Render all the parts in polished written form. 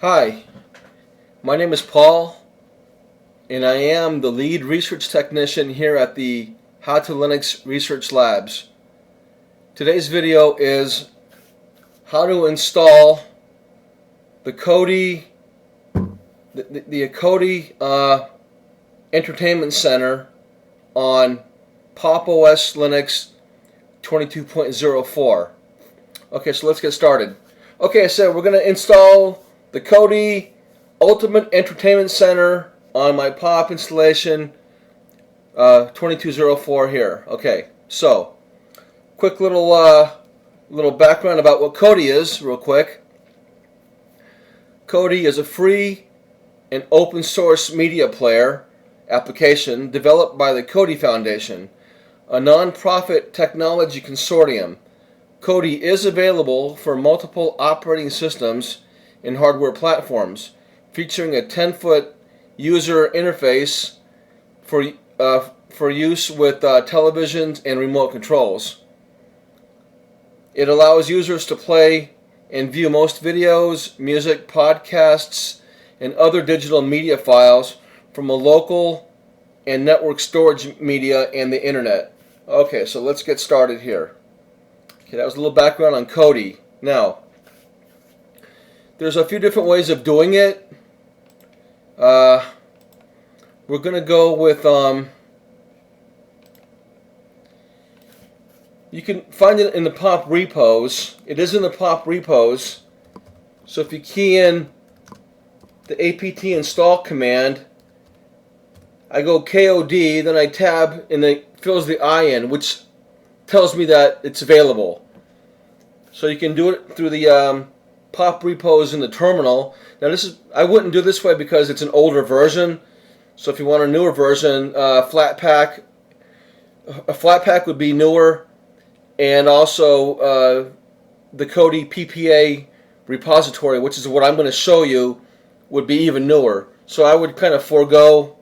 Hi, my name is Paul, and I am the lead research technician here at the How to Linux Research Labs. Today's video is how to install the Kodi Entertainment Center on Pop! OS Linux 22.04. Okay, so let's get started. Okay, so we're going to install the Kodi Ultimate Entertainment Center on my POP installation 2204 here. Okay, so quick little background about what Kodi is, real quick. Kodi is a free and open source media player application developed by the Kodi Foundation, a non-profit technology consortium. Kodi is available for multiple operating systems and hardware platforms, featuring a 10-foot user interface for use with televisions and remote controls. It allows users to play and view most videos, music, podcasts, and other digital media files from a local and network storage media and the internet. Okay, so let's get started here. Okay, that was a little background on Kodi. Now, there's a few different ways of doing it. We're going to go with, you can find it in the POP repos. It is in the POP repos. So if you key in the apt install command, I go KOD, then I tab, and it fills the I in, which tells me that it's available. So you can do it through the POP repos in the terminal. Now I wouldn't do it this way because it's an older version. So if you want a newer version, a flat pack would be newer, and also the Kodi PPA repository, which is what I'm going to show you, would be even newer. So I would kind of forego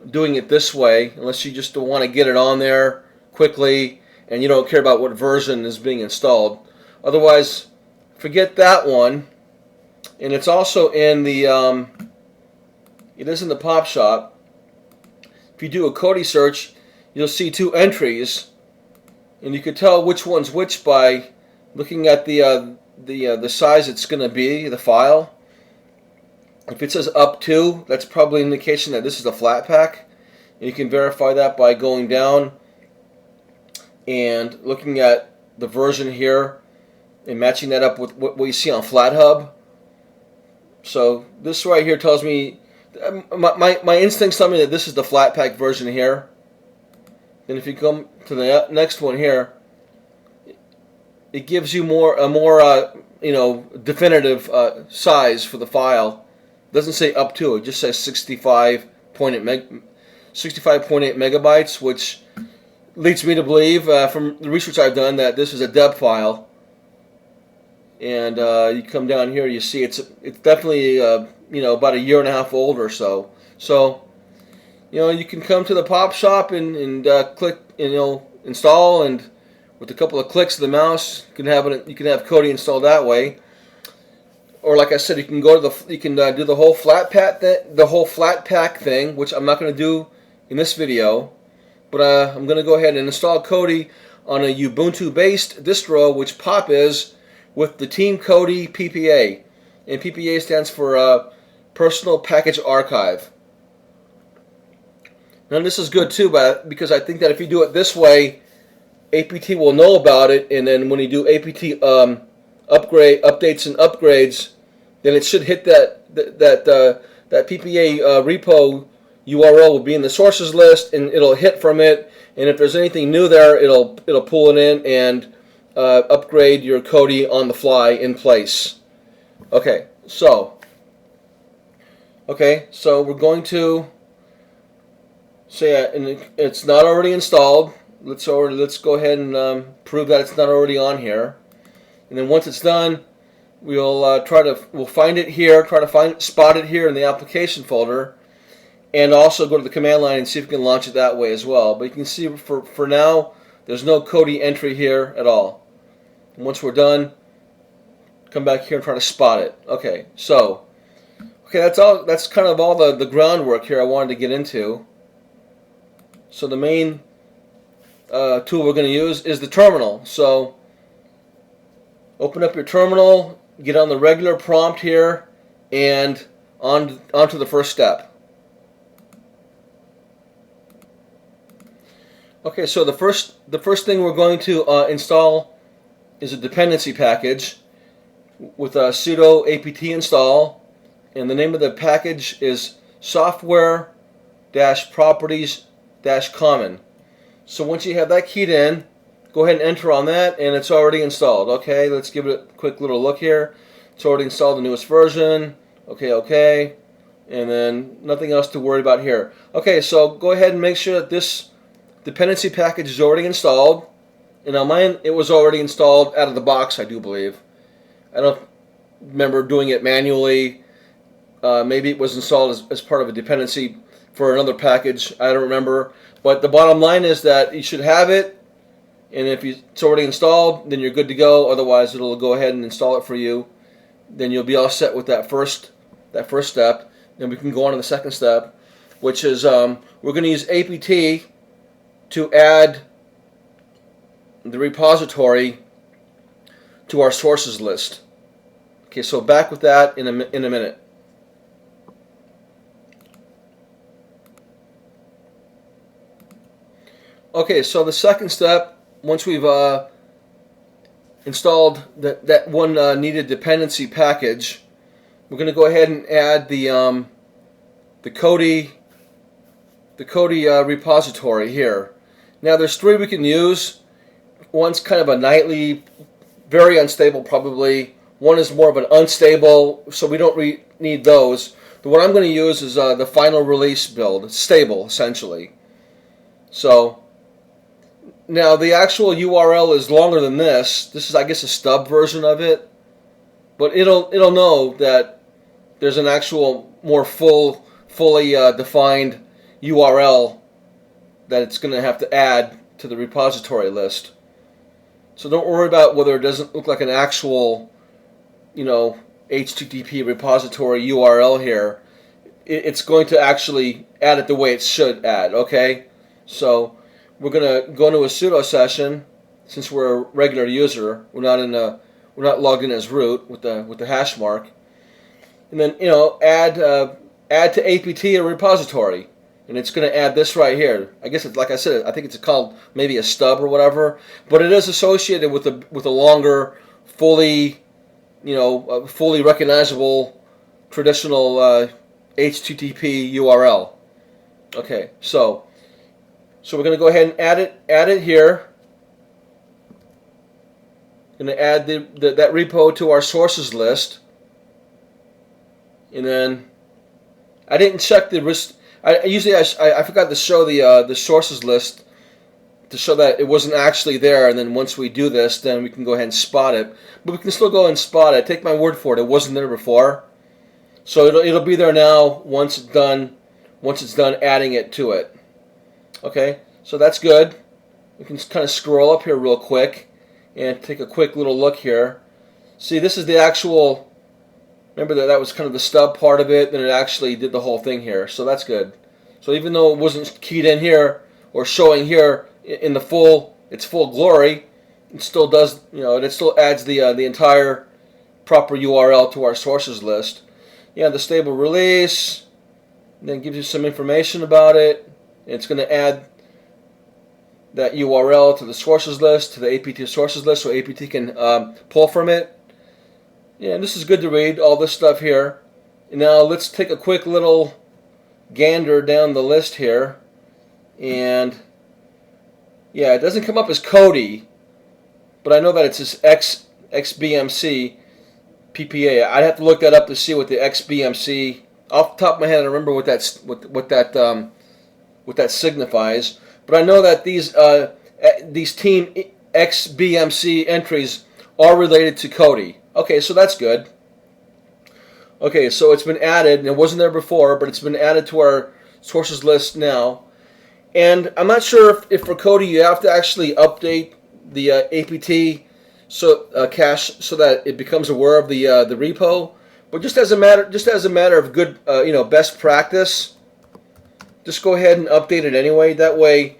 doing it this way unless you just want to get it on there quickly and you don't care about what version is being installed. Otherwise, forget that one. And it's also in the it is in the Pop Shop. If you do a Kodi search, you'll see two entries, and you can tell which one's which by looking at the size it's going to be, the file. If it says up to, that's probably an indication that this is a flat pack. And you can verify that by going down and looking at the version here and matching that up with what you see on FlatHub. So this right here tells me, my instincts tell me that this is the flat pack version here. Then if you come to the next one here, it gives you a more definitive size for the file. It doesn't say up to, it just says 65.8 megabytes, which leads me to believe from the research I've done that this is a deb file. And you come down here, you see it's definitely about a year and a half old or so. So you can come to the Pop Shop and click install, and with a couple of clicks of the mouse you can have Kodi installed that way. Or like I said, you can go to do the whole flat pack thing, which I'm not going to do in this video, but I'm going to go ahead and install Kodi on a Ubuntu based distro, which POP is, with the Team Kodi PPA, and PPA stands for Personal Package Archive. Now this is good too, because I think that if you do it this way, APT will know about it, and then when you do APT updates and upgrades, then it should hit that PPA repo URL will be in the sources list, and it'll hit from it. And if there's anything new there, it'll pull it in and upgrade your Kodi on the fly in place. Okay, so we're going to say, and it's not already installed. Let's go ahead and prove that it's not already on here. And then once it's done, we'll find it here, spot it here in the application folder, and also go to the command line and see if we can launch it that way as well. But you can see for now, there's no Kodi entry here at all. And once we're done, come back here and try to spot it. Okay, so Okay, that's all. That's kind of all the groundwork here I wanted to get into. So the main tool we're going to use is the terminal. So open up your terminal, get on the regular prompt here, and onto the first step. Okay, so the first thing we're going to install is a dependency package with a sudo apt install, and the name of the package is software-properties-common. So once you have that keyed in, go ahead and enter on that, and it's already installed. Okay, let's give it a quick little look here. It's already installed the newest version. Okay, and then nothing else to worry about here. Okay, so go ahead and make sure that this dependency package is already installed. And on mine, it was already installed out of the box, I do believe. I don't remember doing it manually. Maybe it was installed as part of a dependency for another package. I don't remember. But the bottom line is that you should have it, and if it's already installed, then you're good to go. Otherwise, it'll go ahead and install it for you. Then you'll be all set with that first step. Then we can go on to the second step, which is we're going to use apt to add the repository to our sources list. Okay, so back with that in a minute. Okay, so the second step, once we've installed that one needed dependency package, we're going to go ahead and add the Kodi repository here. Now there's three we can use. One's kind of a nightly, very unstable probably. One is more of an unstable, so we don't need those. The one I'm going to use is the final release build. It's stable, essentially. So now the actual URL is longer than this. This is, I guess, a stub version of it. But it'll know that there's an actual more fully defined URL that it's going to have to add to the repository list. So don't worry about whether it doesn't look like an actual, HTTP repository URL here. It's going to actually add it the way it should add. Okay, so we're going to go into a sudo session since we're a regular user. We're not logged in as root with the hash mark, and then add to apt a repository. And it's going to add this right here. I guess it's, like I said, I think it's called maybe a stub or whatever, but it is associated with a longer, fully recognizable traditional HTTP URL. Okay, so we're going to go ahead and add it here. Going to add that repo to our sources list, and then I didn't check the risk. I forgot to show the sources list to show that it wasn't actually there, and then once we do this, then we can go ahead and spot it. But we can still go and spot it. Take my word for it; it wasn't there before, so it'll be there now once it's done adding it to it. Okay, so that's good. We can kind of scroll up here real quick and take a quick little look here. See, this is the actual. Remember that was kind of the stub part of it, then it actually did the whole thing here, so that's good. So even though it wasn't keyed in here or showing here in its full glory, it still does, it still adds the entire proper URL to our sources list. Yeah, the stable release, and then gives you some information about it. It's going to add that URL to the sources list, to the apt sources list, so apt can pull from it. Yeah, and this is good to read, all this stuff here. And now let's take a quick little gander down the list here. And yeah, it doesn't come up as Kodi, but I know that it's this XBMC PPA. I'd have to look that up to see what the XBMC, off the top of my head I don't remember what that signifies. But I know that these team XBMC entries are related to Kodi. Okay, so that's good. Okay, so it's been added, and it wasn't there before, but it's been added to our sources list now. And I'm not sure if for Kodi you have to actually update the apt cache so that it becomes aware of the repo. But just as a matter of good, best practice, just go ahead and update it anyway. That way,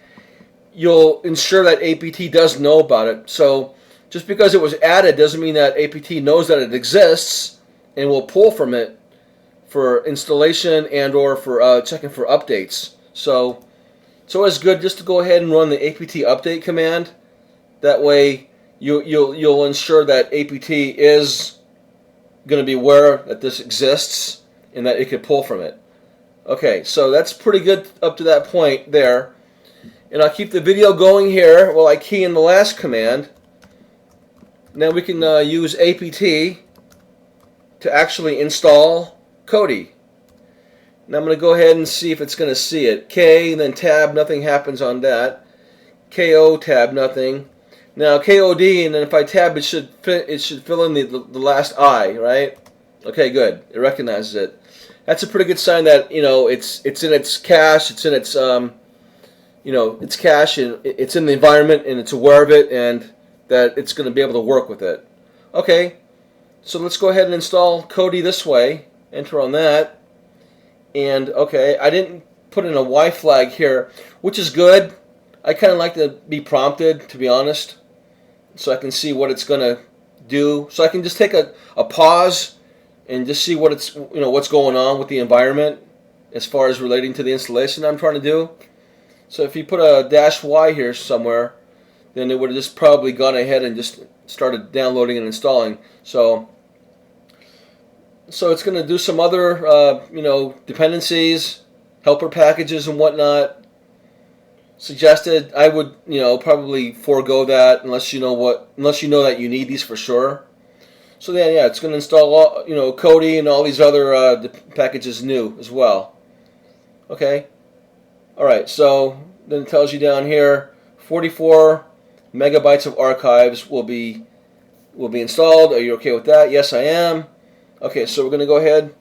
you'll ensure that APT does know about it. So just because it was added doesn't mean that APT knows that it exists and will pull from it for installation and or for checking for updates. So it's always good just to go ahead and run the apt update command. That way you'll ensure that APT is going to be aware that this exists and that it could pull from it. Okay, so that's pretty good up to that point there. And I'll keep the video going here while I key in the last command. Now we can use apt to actually install Kodi. Now I'm going to go ahead and see if it's going to see it. K, and then tab, nothing happens on that. KO, tab, nothing. Now KOD, and then if I tab, it should fill in the last I, right? Okay, good. It recognizes it. That's a pretty good sign that it's in its cache, it's in its its cache, and it's in the environment, and it's aware of it, and that it's going to be able to work with it. Okay, so let's go ahead and install Kodi this way. Enter on that, and okay, I didn't put in a Y flag here, which is good. I kind of like to be prompted, to be honest, so I can see what it's going to do. So I can just take a pause and just see what's going on with the environment as far as relating to the installation I'm trying to do. So if you put a -Y here somewhere, then it would have just probably gone ahead and just started downloading and installing. So it's going to do some other dependencies, helper packages and whatnot. Suggested I would probably forego that unless you know that you need these for sure. So then, yeah, it's going to install all, Kodi and all these other packages new as well. Okay. All right. So then it tells you down here, 44 megabytes of archives will be installed. Are you okay with that? Yes, I am. Okay. So we're going to go ahead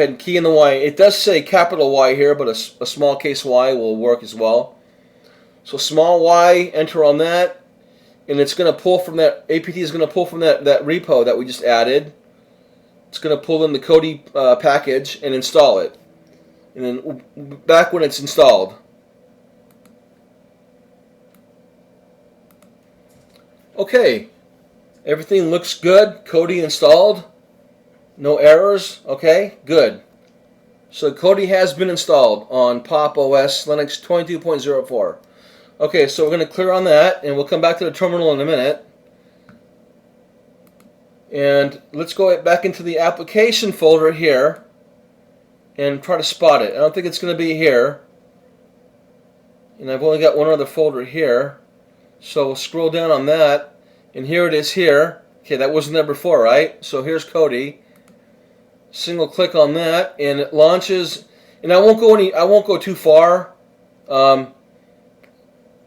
and key in the Y. It does say capital Y here, but a small case Y will work as well. So small Y, enter on that. And it's going to pull from that, APT is going to pull from that repo that we just added. It's going to pull in the Kodi package and install it. And then back when it's installed. Okay, everything looks good. Kodi installed. No errors. Okay, good. So Kodi has been installed on Pop! OS Linux 22.04. Okay, so we're going to clear on that, and we'll come back to the terminal in a minute. And let's go back into the application folder here and try to spot it. I don't think it's going to be here. And I've only got one other folder here. So we'll scroll down on that, and here it is here. Okay, that wasn't there before, right? So here's Kodi. Single click on that, and it launches. And I won't go too far.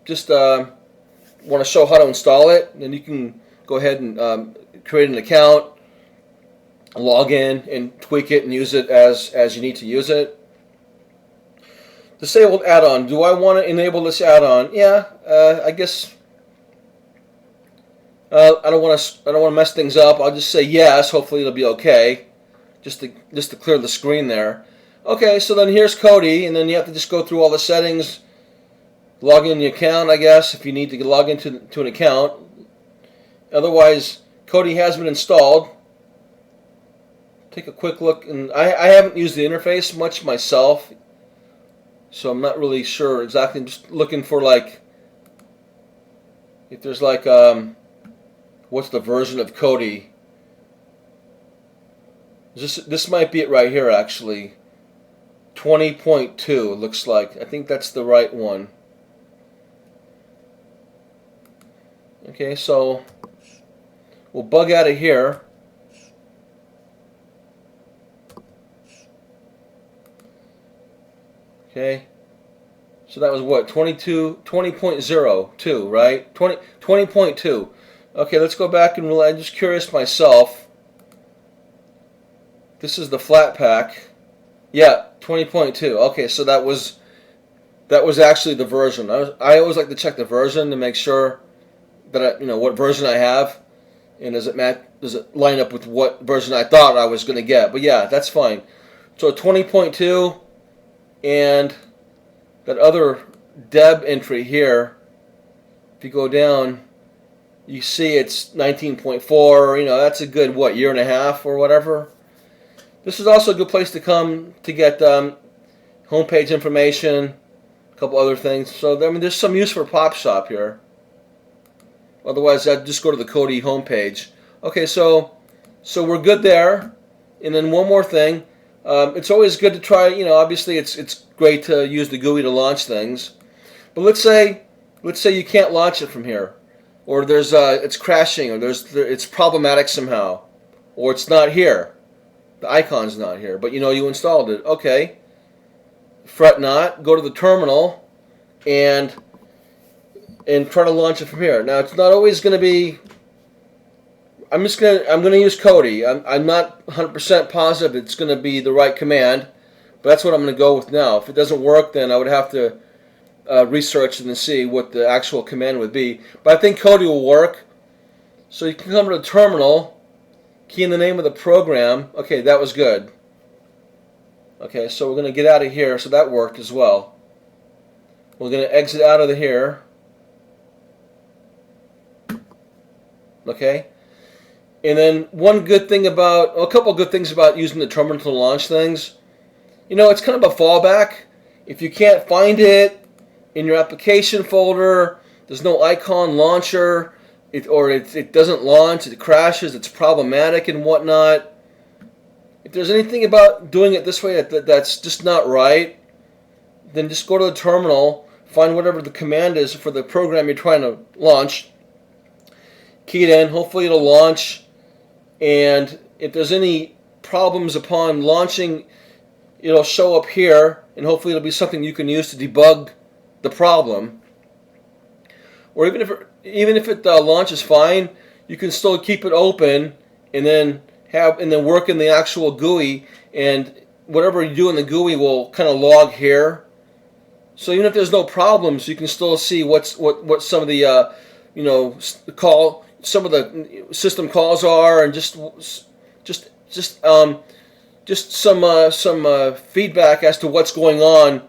Just want to show how to install it, and you can go ahead and create an account, log in, and tweak it and use it as you need to use it. Disabled add-on. Do I want to enable this add-on? Yeah, I guess. I don't want to mess things up. I'll just say yes. Hopefully it'll be okay. Just to clear the screen there. Okay, so then here's Kodi, and then you have to just go through all the settings. Log in the account, I guess, if you need to log into an account. Otherwise, Kodi has been installed. Take a quick look, and I haven't used the interface much myself, so I'm not really sure exactly. I'm just looking for if there's what's the version of Kodi? This might be it right here, actually. 20.2 looks like. I think that's the right one. Okay, so we'll bug out of here. Okay, so that was what, 20.02, right? 20.2. Okay, let's go back and I'm just curious myself. This is the flat pack. Yeah, 20.2. Okay, so that was actually the version. I always like to check the version to make sure that what version I have, and does it line up with what version I thought I was going to get? But yeah, that's fine. So 20.2 and that other deb entry here, if you go down, you see it's 19.4. You know, that's a good, what, year and a half or whatever. This is also a good place to come to get homepage information, a couple other things. So, I mean, there's some use for PopShop here. Otherwise, I'd just go to the Kodi homepage. Okay, so we're good there. And then one more thing. It's always good to try, you know, obviously it's great to use the GUI to launch things. But let's say you can't launch it from here. Or there's it's crashing, or it's problematic somehow. Or it's not here. The icon's not here, but you know you installed it. Okay. Fret not. Go to the terminal and try to launch it from here. Now it's not always going to be. I'm going to use Kodi. I'm not 100% positive it's going to be the right command, but that's what I'm going to go with now. If it doesn't work, then I would have to research and see what the actual command would be. But I think Kodi will work. So you can come to the terminal. Key in the name of the program. Okay, that was good. Okay, so we're going to get out of here. So that worked as well. We're going to exit out of here. Okay. And then a couple good things about using the terminal to launch things. You know, it's kind of a fallback. If you can't find it in your application folder, there's no icon launcher, it doesn't launch, it crashes, it's problematic and whatnot. If there's anything about doing it this way that's just not right, then just go to the terminal, find whatever the command is for the program you're trying to launch, key it in, hopefully it'll launch, and if there's any problems upon launching, it'll show up here, and hopefully it'll be something you can use to debug the problem. Or even if it launches fine, you can still keep it open and then work in the actual GUI, and whatever you do in the GUI will kind of log here. So even if there's no problems, you can still see what some of the some of the system calls are, and just some feedback as to what's going on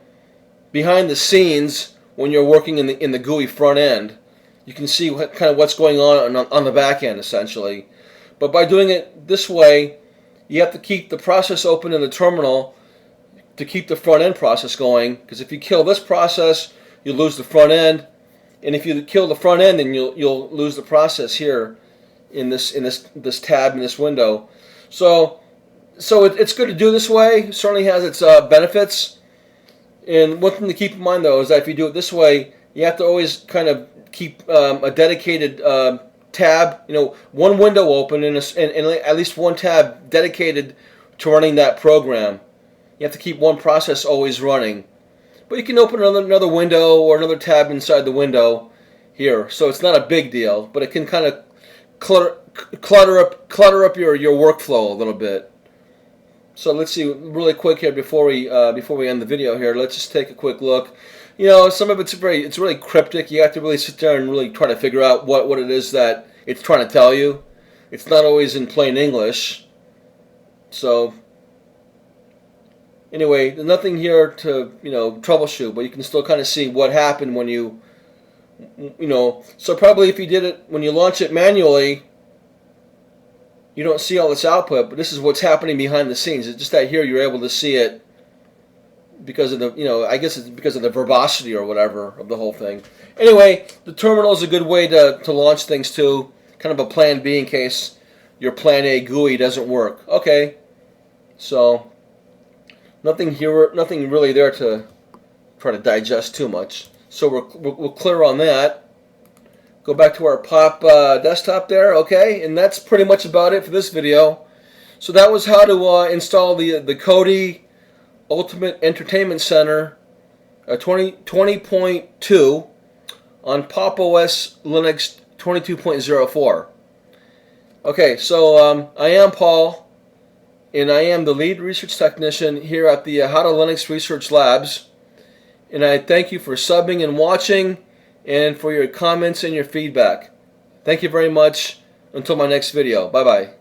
behind the scenes when you're working in the GUI front end. You can see what's going on the back end, essentially. But by doing it this way, you have to keep the process open in the terminal to keep the front end process going, because if you kill this process, you lose the front end, and if you kill the front end, then you'll lose the process here in this tab in this window. So it's good to do this way. It certainly has its benefits. And one thing to keep in mind, though, is that if you do it this way, you have to always kind of keep a dedicated tab, one window open and at least one tab dedicated to running that program. You have to keep one process always running. But you can open another window or another tab inside the window here. So it's not a big deal, but it can kind of clutter up your workflow a little bit. So let's see really quick here before we end the video here. Let's just take a quick look. Some of it's really cryptic. You have to really sit there and really try to figure out what it is that it's trying to tell you. It's not always in plain English. So anyway, there's nothing here to troubleshoot, but you can still kind of see what happened when so probably if you did it when you launch it manually, you don't see all this output, but this is what's happening behind the scenes. It's just that here you're able to see it because of the, I guess it's because of the verbosity or whatever of the whole thing. Anyway, the terminal is a good way to launch things too, kind of a plan B in case your plan A GUI doesn't work. Okay, so nothing really there to try to digest too much. So we're clear on that. Go back to our Pop desktop there, okay, and that's pretty much about it for this video. So that was how to install the Kodi Ultimate Entertainment Center 20.2 on Pop OS Linux 22.04. Okay, so I am Paul, and I am the lead research technician here at the How to Linux Research Labs, and I thank you for subbing and watching, and for your comments and your feedback. Thank you very much. Until my next video. Bye-bye.